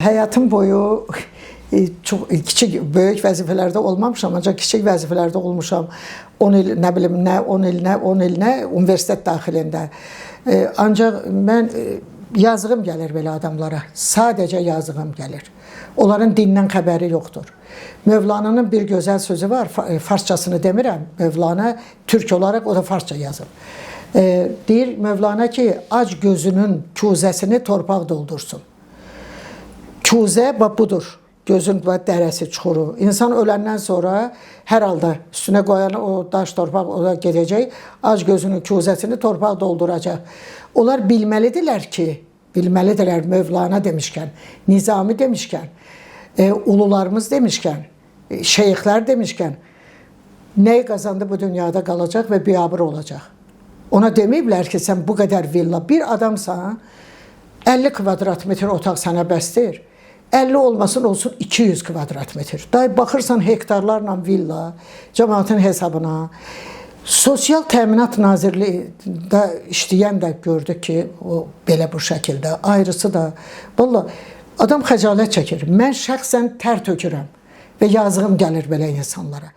Hayatım boyu çok küçük, böyük vəzifələrdə olmamışam, ancaq kiçik vəzifələrdə olmuşam. 10 il, nə bilim, nə 10 il, nə 10 il, nə universitet daxilində. Ancaq mən yazığım gəlir belə adamlara. Sadəcə yazığım gəlir. Onların dindən xəbəri yoxdur. Mövlana'nın bir gözəl sözü var, farsçasını demirəm. Mövlana türk olaraq o da farsça yazıb. Deyir Mövlana ki, ac gözünün kuzəsini torpaq doldursun. Kuzə budur. Gözün və dərəsi, çuxuru. İnsan öləndən sonra hər halda üstünə qoyan o daş, torpaq o da gedəcək. Ac gözünün kuzəsini torpaq dolduracaq. Onlar bilməlidirlər ki, bilməlidirlər Mövlana demişkən, Nizami demişkən, ulularımız demişkən, şeyxlər demişkən, nəyi qazandı bu dünyada qalacaq və biabır olacaq. Ona deməyiblər ki, sən bu qədər villa, bir adamsan, 50 kvadrat metr otaq sənə bəsdir. 50 olmasın olsun 200 kvadrat metr. Day baxırsan hektarlarla villa, cəmaatın hesabına. Sosial Təminat Nazirliyində işləyən də gördü ki, o belə bu şəkildə, ayrısı da. Vallahi adam xəcalət çəkir. Mən şəxsən tər tökürəm və yazığım gəlir belə insanlara.